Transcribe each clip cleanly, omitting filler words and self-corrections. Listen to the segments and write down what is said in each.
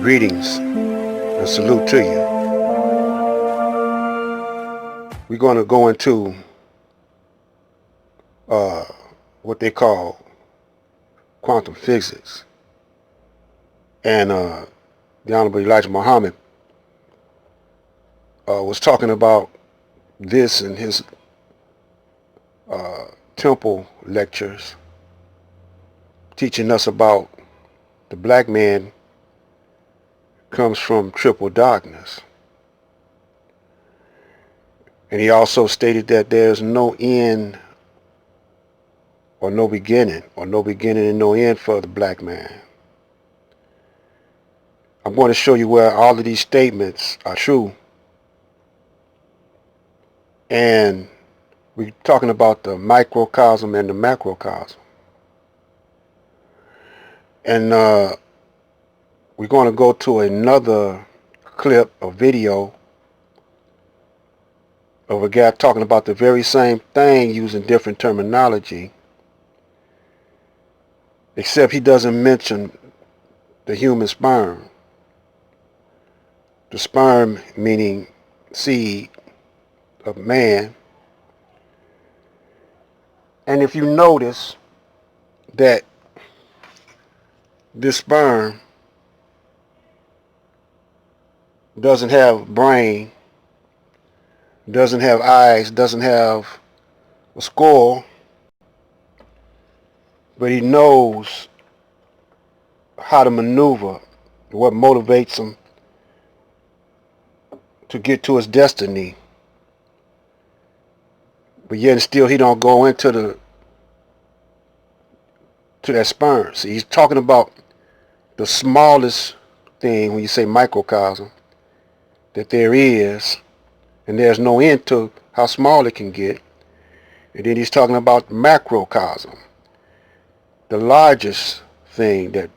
Greetings and salute to you. We're going to go into what they call quantum physics. And the Honorable Elijah Muhammad was talking about this in his temple lectures, teaching us about the black man comes from triple darkness. And he also stated that there's no end or no beginning and no end for the black man. I'm going to show you where all of these statements are true. And we're talking about the microcosm and the macrocosm. And we're going to go to another clip, a video of a guy talking about the very same thing using different terminology, except he doesn't mention the human sperm. The sperm meaning seed of man. And if you notice that this sperm doesn't have brain, doesn't have eyes, doesn't have a skull, but he knows how to maneuver, what motivates him to get to his destiny. But yet and still he don't go into that sperm. See, he's talking about the smallest thing when you say microcosm that there is, and there's no end to how small it can get. And then he's talking about macrocosm, the largest thing that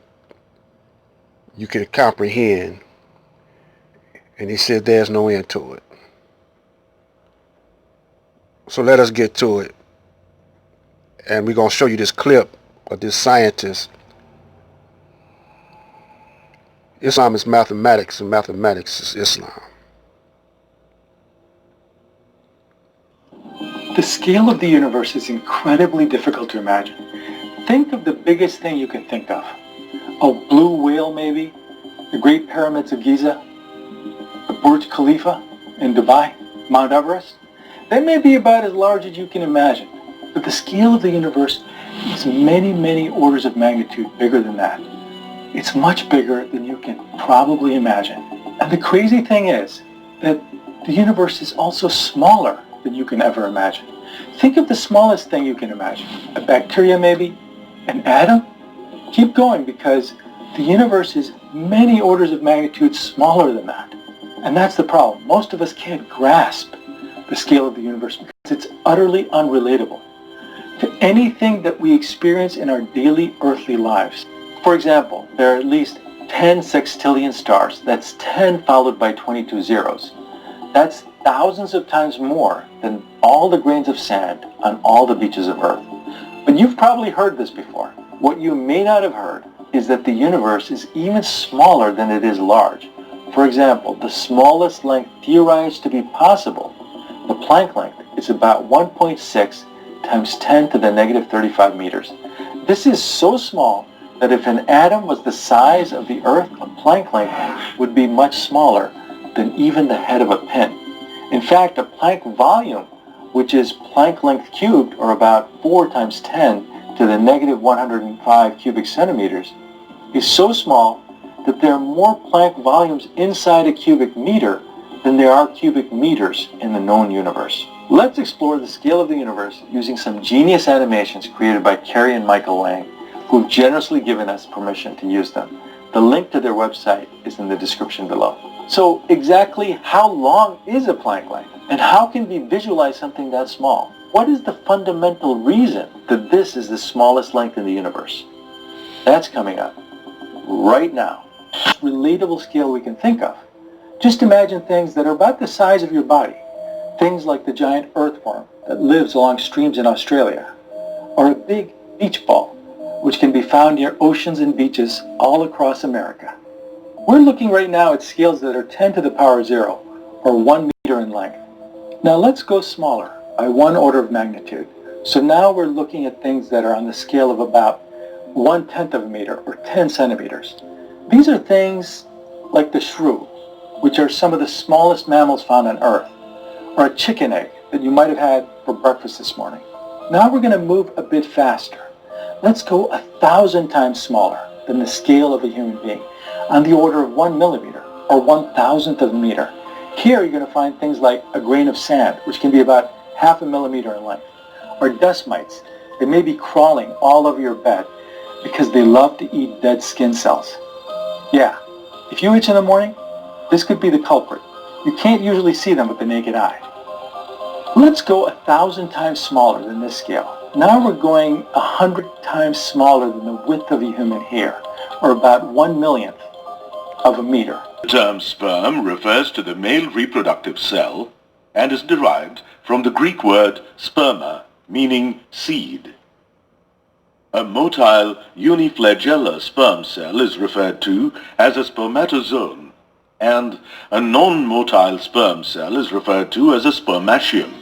you can comprehend. And he said there's no end to it. So let us get to it. And we're going to show you this clip of this scientist. Islam is mathematics, and mathematics is Islam. The scale of the universe is incredibly difficult to imagine. Think of the biggest thing you can think of. A blue whale, maybe? The Great Pyramids of Giza? The Burj Khalifa in Dubai? Mount Everest? They may be about as large as you can imagine. But the scale of the universe is many, many orders of magnitude bigger than that. It's much bigger than you can probably imagine. And the crazy thing is that the universe is also smaller than you can ever imagine. Think of the smallest thing you can imagine. A bacteria maybe? An atom? Keep going, because the universe is many orders of magnitude smaller than that. And that's the problem. Most of us can't grasp the scale of the universe because it's utterly unrelatable to anything that we experience in our daily earthly lives. For example, there are at least 10 sextillion stars. That's 10 followed by 22 zeros. That's thousands of times more than all the grains of sand on all the beaches of Earth. But you've probably heard this before. What you may not have heard is that the universe is even smaller than it is large. For example, the smallest length theorized to be possible, the Planck length, is about 1.6 times 10 to the negative 35 meters. This is so small that if an atom was the size of the Earth, a Planck length would be much smaller than even the head of a pin. In fact, a Planck volume, which is Planck length cubed, or about 4 times 10 to the negative 105 cubic centimeters, is so small that there are more Planck volumes inside a cubic meter than there are cubic meters in the known universe. Let's explore the scale of the universe using some genius animations created by Carrie and Michael Lang, who've generously given us permission to use them. The link to their website is in the description below. So exactly how long is a Planck length? And how can we visualize something that small? What is the fundamental reason that this is the smallest length in the universe? That's coming up right now. Relatable scale we can think of. Just imagine things that are about the size of your body. Things like the giant earthworm that lives along streams in Australia, or a big beach ball, which can be found near oceans and beaches all across America. We're looking right now at scales that are 10 to the power 0, or 1 meter in length. Now let's go smaller, by 1 order of magnitude. So now we're looking at things that are on the scale of about 1/10 of a meter, or 10 centimeters. These are things like the shrew, which are some of the smallest mammals found on Earth, or a chicken egg that you might have had for breakfast this morning. Now we're going to move a bit faster. Let's go 1,000 times smaller than the scale of a human being, on the order of 1 millimeter, or 1,000th of a meter. Here you're going to find things like a grain of sand, which can be about half a millimeter in length, or dust mites. They may be crawling all over your bed because they love to eat dead skin cells. Yeah, if you itch in the morning, this could be the culprit. You can't usually see them with the naked eye. Let's go 1,000 times smaller than this scale. Now we're going 100 times smaller than the width of a human hair, or about 1/1,000,000th of a meter. The term sperm refers to the male reproductive cell and is derived from the Greek word sperma, meaning seed. A motile uniflagellar sperm cell is referred to as a spermatozoon, and a non-motile sperm cell is referred to as a spermatium.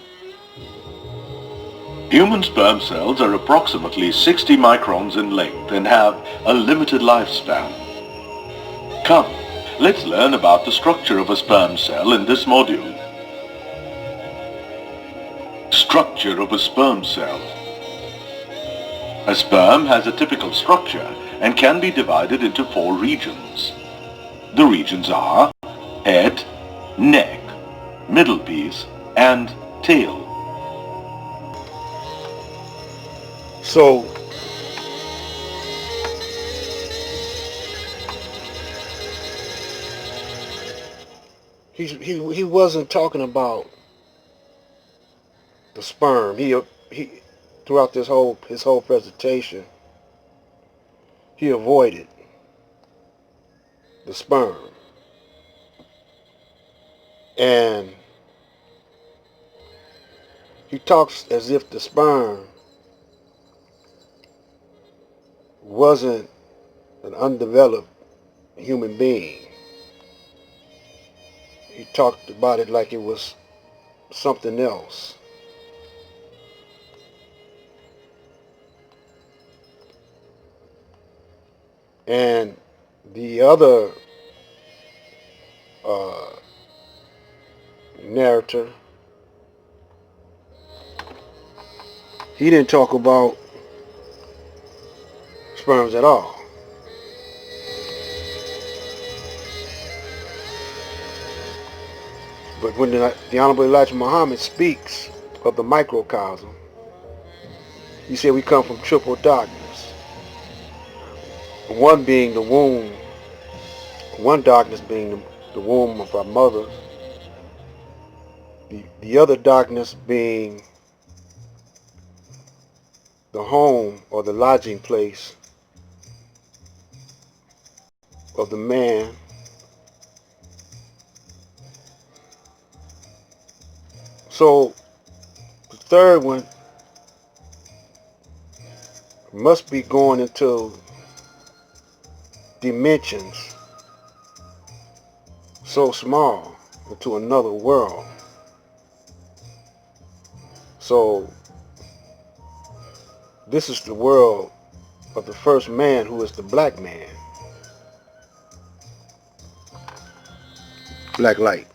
Human sperm cells are approximately 60 microns in length and have a limited lifespan. Come, let's learn about the structure of a sperm cell in this module. Structure of a sperm cell. A sperm has a typical structure and can be divided into 4 regions. The regions are head, neck, middle piece, and tail. So he wasn't talking about the sperm. He throughout his whole presentation, he avoided the sperm, and he talks as if the sperm wasn't an undeveloped human being. He talked about it like it was something else. And the other narrator, he didn't talk about sperms at all. But when the Honorable Elijah Muhammad speaks of the microcosm, he said we come from triple darkness. One being the womb, one darkness being the womb of our mother, the other darkness being the home or the lodging place of the man, so the third one must be going into dimensions so small, into another world. So this is the world of the first man, who is the black man. Black light.